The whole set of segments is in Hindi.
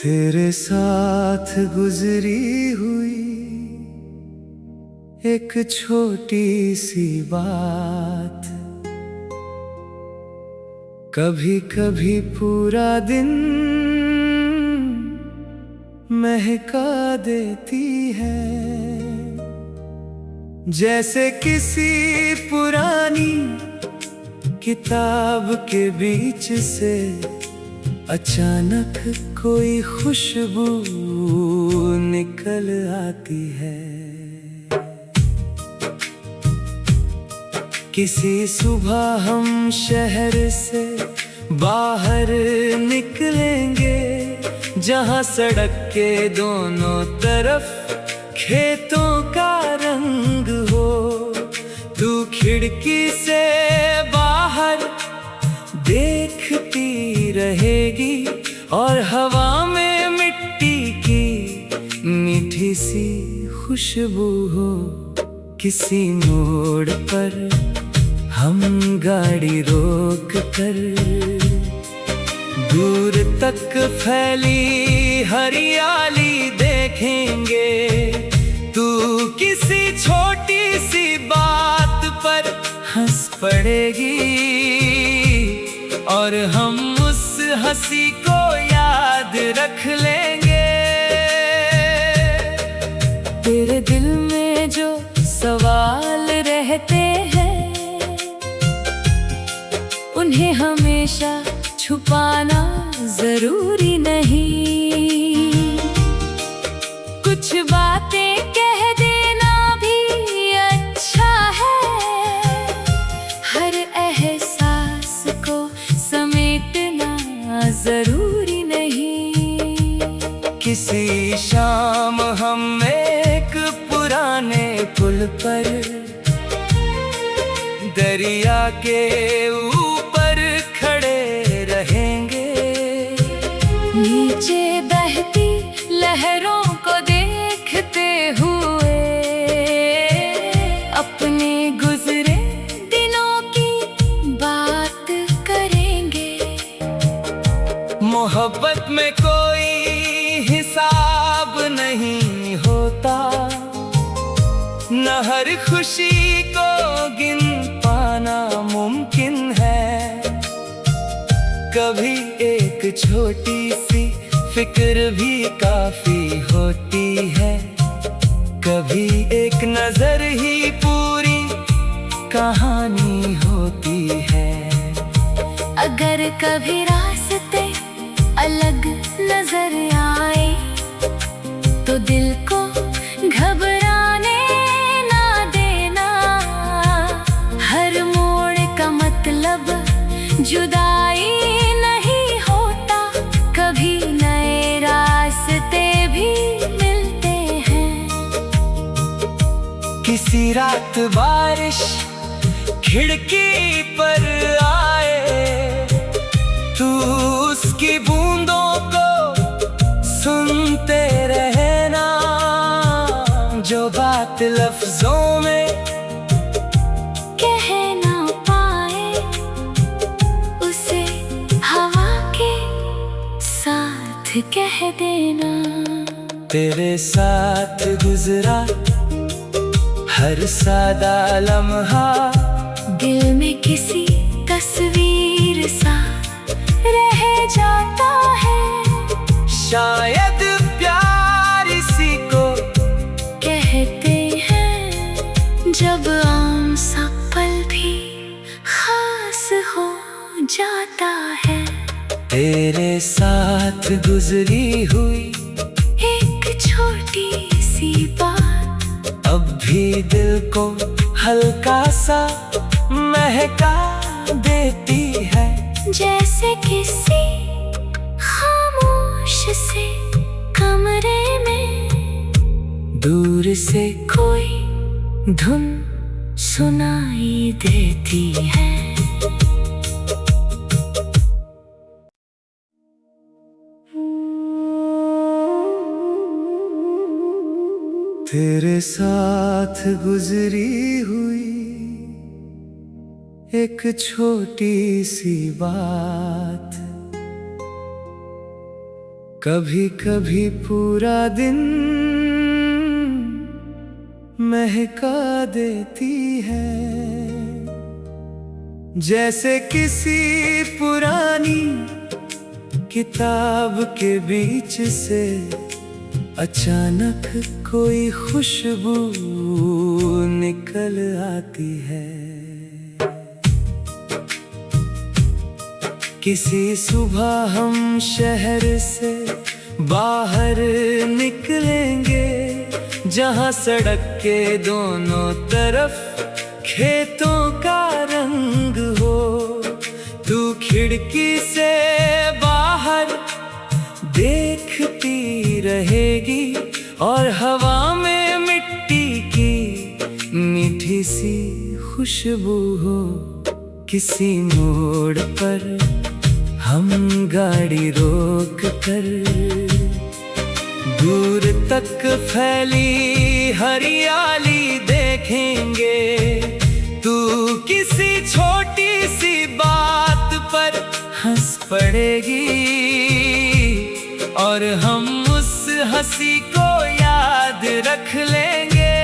तेरे साथ गुजरी हुई एक छोटी सी बात कभी कभी पूरा दिन महका देती है। जैसे किसी पुरानी किताब के बीच से अचानक कोई खुशबू निकल आती है। किसी सुबह हम शहर से बाहर निकलेंगे, जहां सड़क के दोनों तरफ खेतों का रंग हो। तू खिड़की से बाहर देखती रहेगी और हवा में मिट्टी की मीठी सी खुशबू हो। किसी मोड़ पर हम गाड़ी रोक कर दूर तक फैली हरियाली देखेंगे। तू किसी छोटी सी बात पर हंस पड़ेगी और हम उस हंसी को याद रख लेंगे। तेरे दिल में जो सवाल रहते हैं उन्हें हमेशा छुपाना जरूरी नहीं। कुछ बातें कह देना भी अच्छा है। हर एहसास को समेटना जरूरी नहीं। किसी शाम हम एक पुराने पुल पर दरिया के ऊपर खड़े रहेंगे। नीचे बहती लहरों को देखते हुए अपने गुजरे दिनों की बात करेंगे। मोहब्बत में कोई हिसाब नहीं होता, न हर खुशी को गिन पाना मुमकिन है। कभी एक छोटी सी फिक्र भी काफी होती है। कभी एक नजर ही पूरी कहानी होती है। अगर कभी रास्ते अलग नजर आए तो दिल को घबराने ना देना। हर मोड़ का मतलब जुदाई नहीं होता, कभी नए रास्ते भी मिलते हैं। किसी रात बारिश खिड़की पर आए, तू उसकी बूंदों को सुनते रहना। जो बात लफ्जों में कह ना पाए उसे हवा के साथ कह देना। तेरे साथ गुजरा हर सादा लम्हा दिल में किसी तस्वीर सा रह जाता है। शायद प्यार इसी को कहते हैं, जब आम सा पल भी खास हो जाता है। तेरे साथ गुजरी हुई एक छोटी सी बात अब भी दिल को हल्का सा महका देती है। जैसे किसी खामोश से कमरे में दूर से कोई धुन सुनाई देती है। तेरे साथ गुजरी हुई एक छोटी सी बात कभी कभी पूरा दिन महका देती है, जैसे किसी पुरानी किताब के बीच से अचानक कोई खुशबू निकल आती है। किसी सुबह हम शहर से बाहर निकलेंगे, जहाँ सड़क के दोनों तरफ खेतों का रंग हो। तू खिड़की से बाहर देखती रहेगी और हवा में मिट्टी की मीठी सी खुशबू हो। किसी मोड़ पर हम गाड़ी रोक कर दूर तक फैली हरियाली देखेंगे। तू किसी छोटी सी बात पर हंस पड़ेगी और हम उस हंसी को याद रख लेंगे।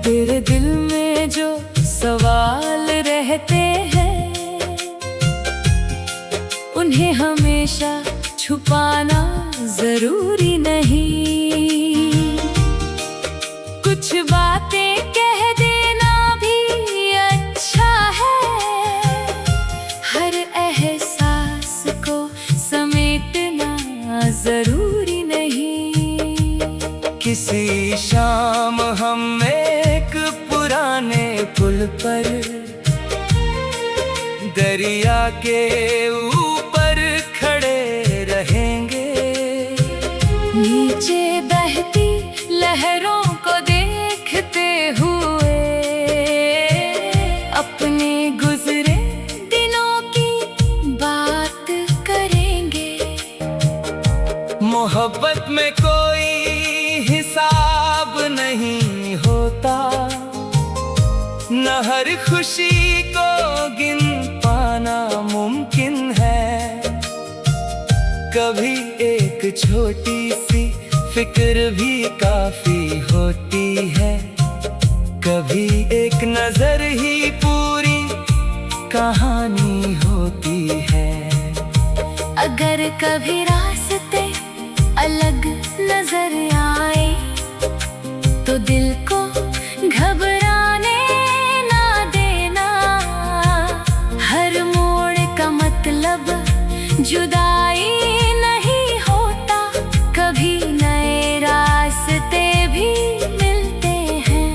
तेरे दिल में जो सवाल रहते हैं, उन्हें हमेशा छुपाना जरूरी नहीं। कुछ बातें कह देना भी अच्छा है, हर एहसास को समेटना जरूरी नहीं। किसी शाम हम एक पुराने पुल पर दरिया के ऊपर खड़े रहेंगे। नीचे बहती लहरों को देखते हुए अपने गुजरे दिनों की बात करेंगे। मोहब्बत में कोई हिसाब नहीं होता, न हर खुशी को गिन पाना मुमकिन है। कभी एक छोटी सी फिक्र भी काफी होती है, कभी एक नजर ही पूरी कहानी होती है। अगर कभी रास्ते अलग नजर आए तो दिल को घबराने ना देना। हर मोड़ का मतलब जुदाई नहीं होता, कभी नए रास्ते भी मिलते हैं।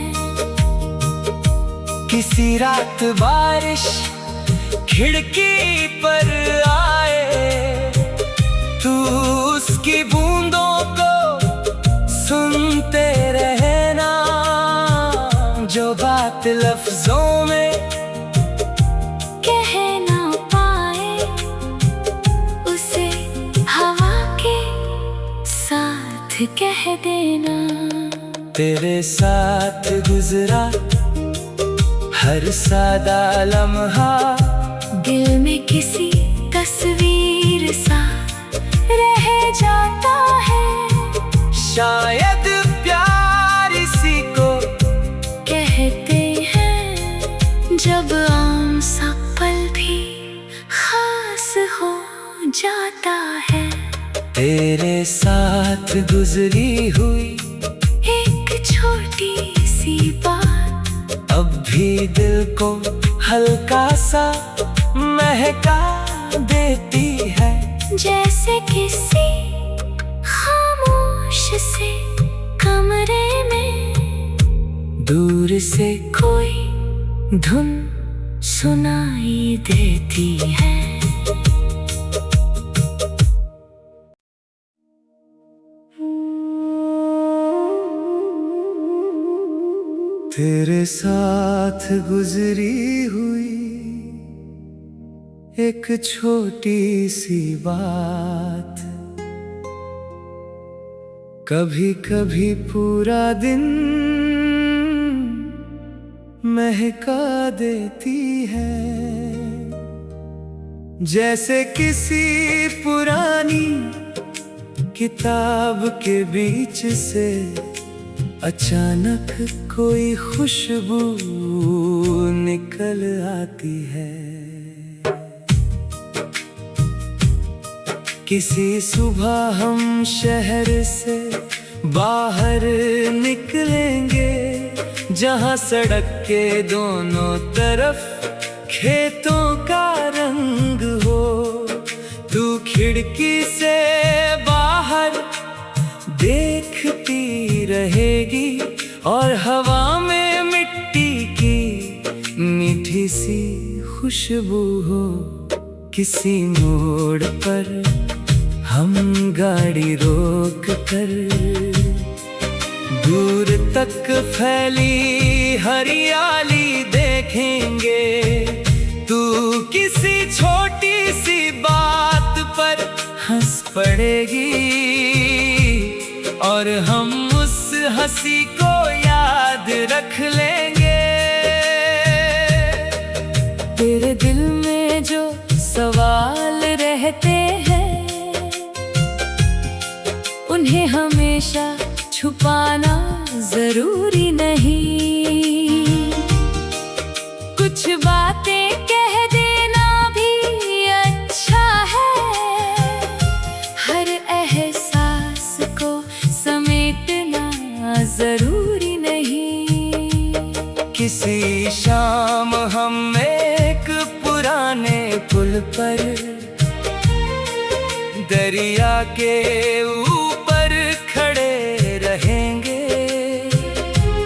किसी रात बारिश खिड़की पर आए, तू उसकी बूंदों को सुनते रहना। जो बात लफ्जों में कह ना पाए, उसे हवा के साथ कह देना। तेरे साथ गुजरा हर सादा लम्हा दिल में किसी तस्वीर सा रह जाता है। शायद प्यार इसी को कहते हैं, जब आम सा पल भी खास हो जाता है। तेरे साथ गुजरी हुई एक छोटी सी बात अब भी दिल को हल्का सा महका देती है। जैसे किसी खामोश से कमरे में दूर से कोई धुन सुनाई देती है। तेरे साथ गुजरी हुई एक छोटी सी बात कभी कभी पूरा दिन महका देती है। जैसे किसी पुरानी किताब के बीच से अचानक कोई खुशबू निकल आती है। किसी सुबह हम शहर से बाहर निकलेंगे, जहां सड़क के दोनों तरफ खेतों का रंग हो। तू खिड़की से बाहर देखती रहेगी और हवा में मिट्टी की मीठी सी खुशबू हो। किसी मोड़ पर हम गाड़ी रोक कर दूर तक फैली हरियाली देखेंगे। तू किसी छोटी सी बात पर हंस पड़ेगी और हम उस हंसी को याद रख लेंगे। तेरे दिल में जो सवाल रहते हैं उन्हें हमेशा छुपाना जरूरी नहीं। कुछ बातें कह देना भी अच्छा है, हर एहसास को समेटना जरूरी नहीं। किसी शाम हम एक पुराने पुल पर दरिया के ऊपर खड़े रहेंगे।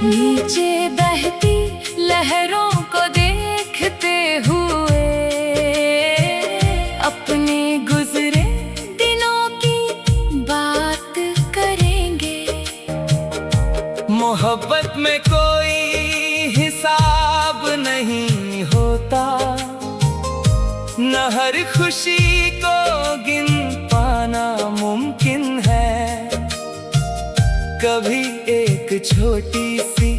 नीचे बहती लहरों को देखते हुए अपने गुजरे दिनों की बात करेंगे। मोहब्बत में कोई हिसाब नहीं होता, न हर खुशी को गिन पाना मुमकिन है। कभी एक छोटी सी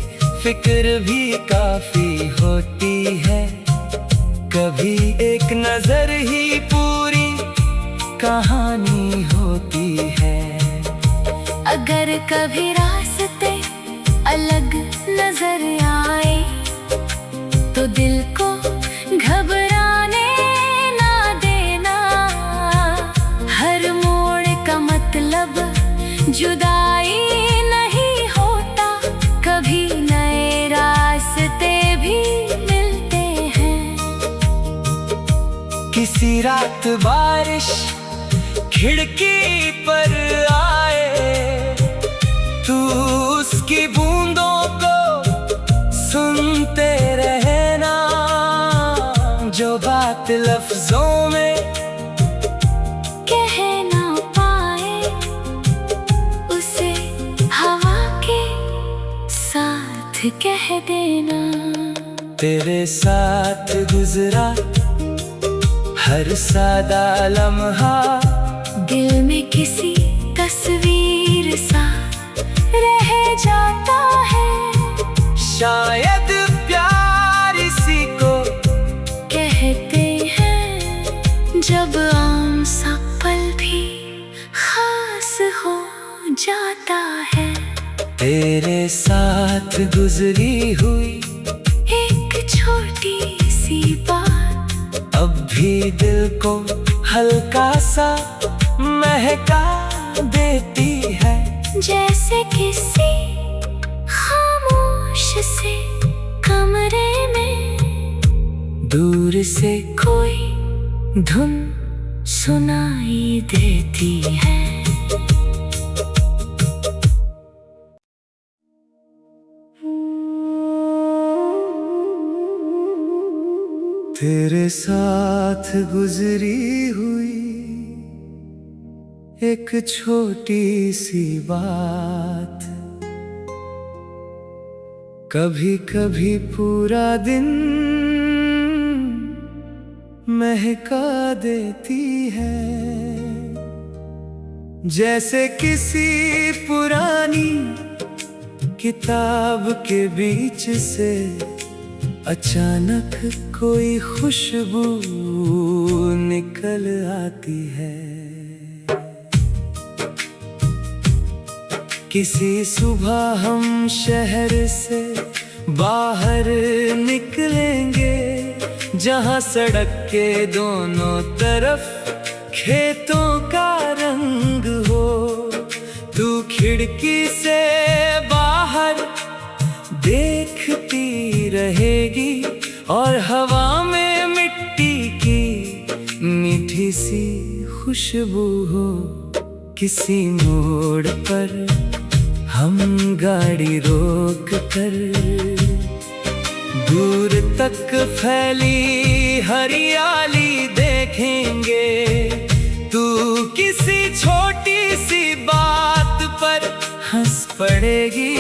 फिक्र भी काफी होती है, कभी एक नजर ही पूरी कहानी होती है। अगर कभी रास्ते अलग नजर आए तो दिल को घबराने ना देना। हर मोड़ का मतलब जुदाई नहीं होता, कभी नए रास्ते भी मिलते हैं। किसी रात बारिश खिड़की पर आए, तू उसकी बूंदों को सुनते रहना। जो बात लफ्जों में कह ना पाए उसे हवा के साथ कह देना। तेरे साथ गुजरा हर सादा लम्हा दिल में किसी तस्वीर सा रह जाता है। शायद प्यार इसी को कहते हैं, जब आम सा पल भी खास हो जाता है। तेरे साथ गुजरी हुई एक छोटी सी बात अब भी दिल को हल्का सा महका देती है। जैसे किसी खामोश से कमरे में दूर से कोई धुन सुनाई देती है। तेरे साथ गुजरी हुई एक छोटी सी बात कभी कभी पूरा दिन महका देती है। जैसे किसी पुरानी किताब के बीच से अचानक कोई खुशबू निकल आती है। किसी सुबह हम शहर से बाहर निकलेंगे, जहाँ सड़क के दोनों तरफ खेतों का रंग हो। तू खिड़की से बाहर देखती रहेगी और हवा में मिट्टी की मीठी सी खुशबू हो। किसी मोड़ पर हम गाड़ी रोक कर दूर तक फैली हरियाली देखेंगे। तू किसी छोटी सी बात पर हंस पड़ेगी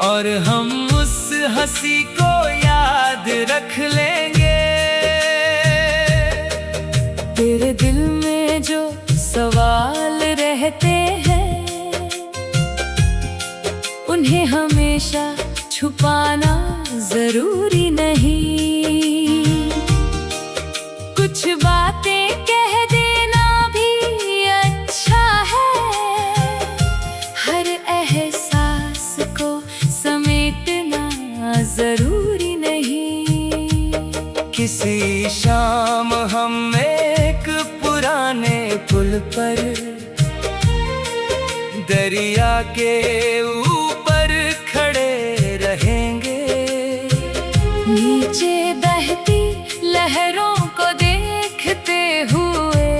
और हम उस हंसी को याद रख लेंगे। तेरे दिल में जो सवाल रहते हैं, उन्हें हमेशा छुपाना जरूरी नहीं। कुछ बातें कह देना भी अच्छा है, हर एहसास को समेटना जरूरी नहीं। किसी शाम हम एक पुराने पुल पर दरिया के ऊपर खड़े रहेंगे। नीचे बहती लहरों को देखते हुए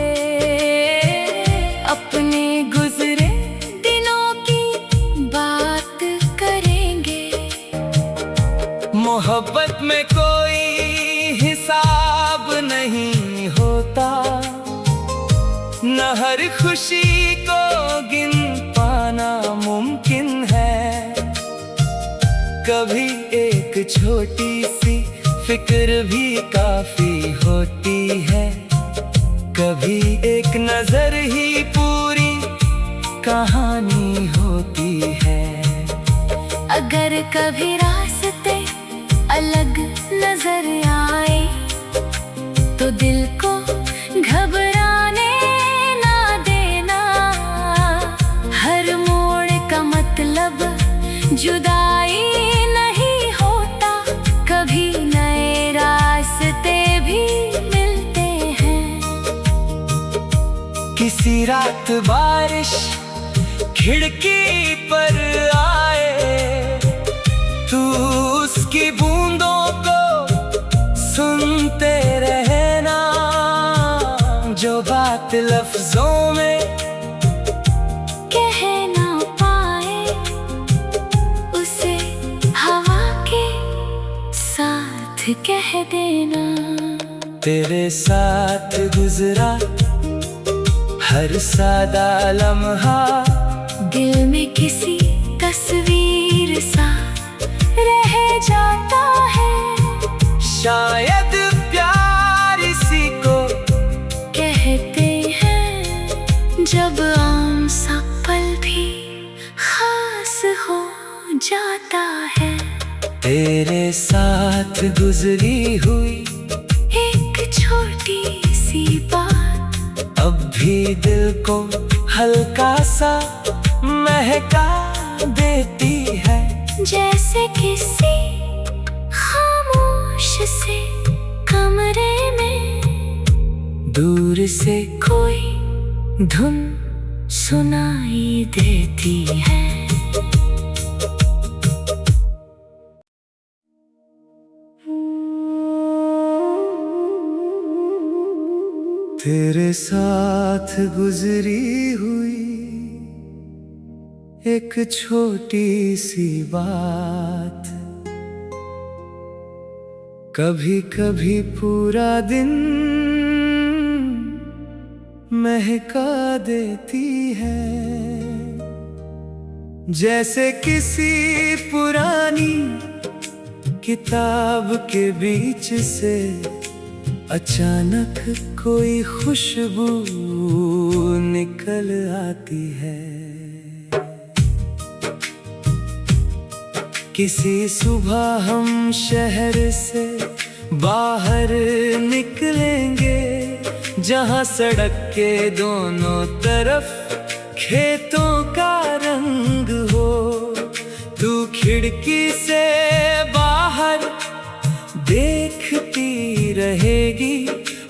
अपने गुजरे दिनों की बात करेंगे। मोहब्बत में कोई हिसाब नहीं होता, न हर खुशी को गिन पाना मुमकिन है। कभी एक छोटी सी फिक्र भी काफी होती है, कभी एक नजर ही पूरी कहानी होती है। अगर कभी रास्ते अलग नजर आए तो दिल को घबराने ना देना। हर मोड़ का मतलब जुदाई नहीं होता, कभी नए रास्ते भी मिलते हैं। किसी रात बारिश खिड़की पर आए, तू उसकी बूंदों को सुनते रहना। जो बात लफ्जों में कह ना पाए, उसे हवा के साथ कह देना। तेरे साथ गुजरा हर सादा लम्हा दिल में किसी तस्वीर सा रह जाता है। शायद प्यार इसी को कहते हैं, जब आम सा पल भी खास हो जाता है। तेरे साथ गुजरी हुई एक छोटी सी बात अब भी दिल को हल्का सा महका देती है। जैसे किसी खामोश से कमरे में दूर से कोई धुन सुनाई देती है। तेरे साथ गुजरी हुई एक छोटी सी बात कभी कभी पूरा दिन महका देती है। जैसे किसी पुरानी किताब के बीच से अचानक कोई खुशबू निकल आती है। किसी सुबह हम शहर से बाहर निकलेंगे जहाँ सड़क के दोनों तरफ खेतों का रंग हो। तू खिड़की से बाहर देखती रहेगी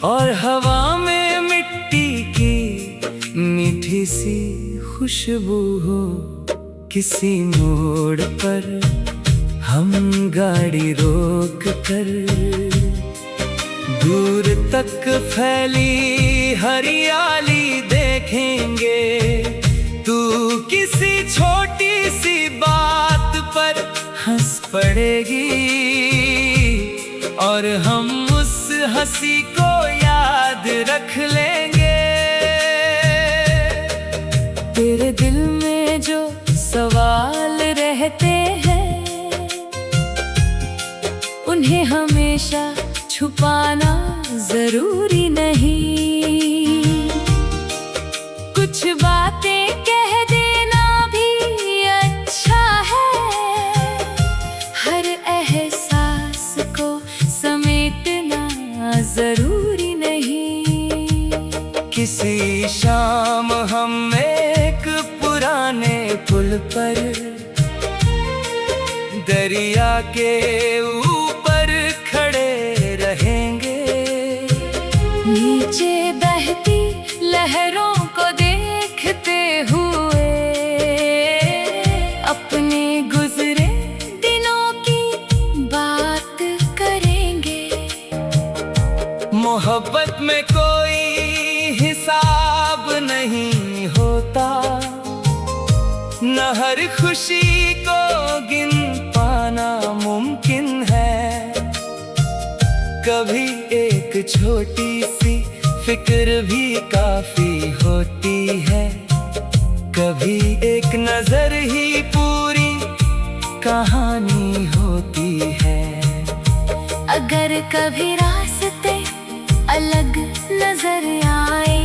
और हवा में मिट्टी की मीठी सी खुशबू हो। किसी मोड़ पर हम गाड़ी रोक कर दूर तक फैली हरियाली देखेंगे। तू किसी छोटी सी बात पर हंस पड़ेगी और हम उस हंसी को याद रख लेंगे। तेरे दिल में जो सवाल रहते हैं उन्हें हमेशा छुपाना जरूरी नहीं। कुछ बातें कह देना भी अच्छा है। हर एहसास को समेटना जरूरी नहीं। किसी शाम हम एक पुराने पुल पर दरिया के ऊपर खड़े रहेंगे। नीचे बहती लहरों को देखते हुए अपने गुजरे दिनों की बात करेंगे। मोहब्बत में कोई हिसाब नहीं होता, न हर खुशी को गिन पाना मुमकिन है। कभी एक छोटी सी फिक्र भी काफी होती है। कभी एक नजर ही पूरी कहानी होती है। अगर कभी रास्ते अलग नजर आए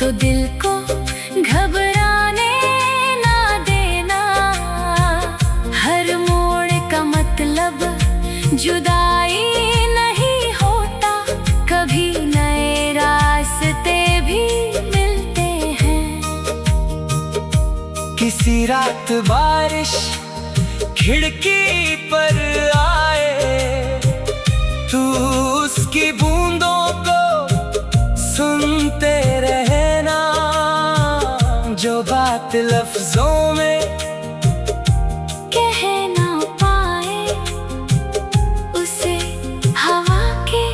तो दिल को घबराने ना देना। हर मोड़ का मतलब जुदाई नहीं होता। कभी नए रास्ते भी मिलते हैं। किसी रात बारिश खिड़की पर आए, तू उसकी बूंदों को सुनते रहना। जो बात लफ्जों में कह ना पाए उसे हवा के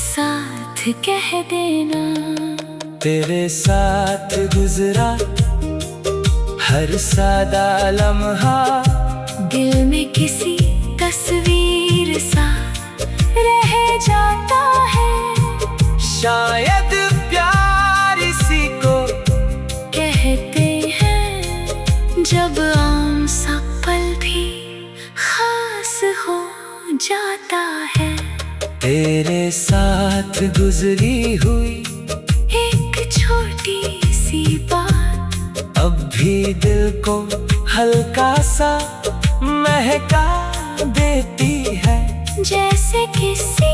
साथ कह देना। तेरे साथ गुजरा हर सादा लम्हा दिल में किसी तस्वीर सा रह जाता है। शायद प्यार इसी को कहते हैं जब आम सा पल भी खास हो जाता है। तेरे साथ गुजरी हुई एक छोटी सी बात अब भी दिल को हल्का सा महका देती है। जैसे किसी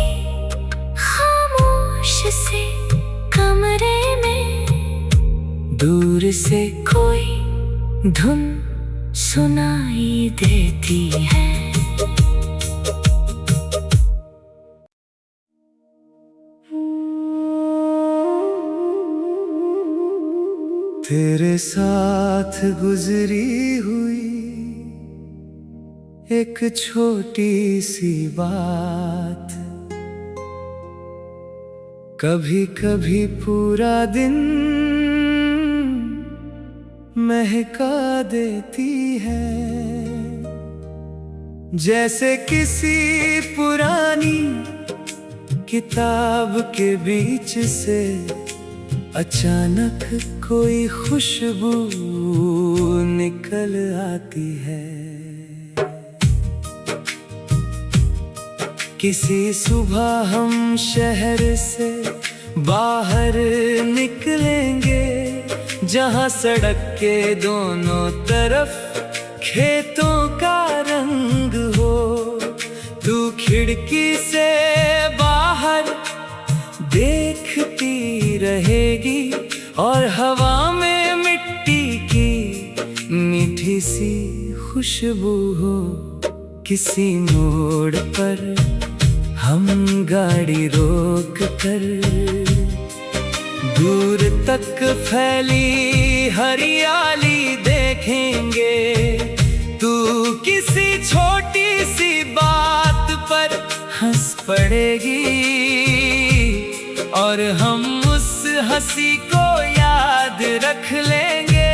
खामोश से कमरे में दूर से कोई धुन सुनाई देती है। तेरे साथ गुजरी हुई एक छोटी सी बात कभी कभी पूरा दिन महका देती है। जैसे किसी पुरानी किताब के बीच से अचानक कोई खुशबू निकल आती है। किसी सुबह हम शहर से बाहर निकलेंगे जहाँ सड़क के दोनों तरफ खेतों का रंग हो। तू खिड़की से बाहर देखती रहेगी, और हवा में मिट्टी की मीठी सी खुशबू हो। किसी मोड़ पर हम गाड़ी रोक कर दूर तक फैली हरियाली देखेंगे। तू किसी छोटी सी बात पर हंस पड़ेगी, और हम उस हंसी को याद रख लेंगे।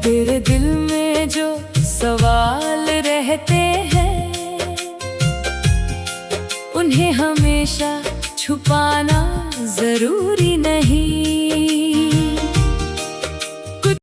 तेरे दिल में जो सवाल रहते हैं, उन्हें हमेशा छुपाना जरूरी नहीं।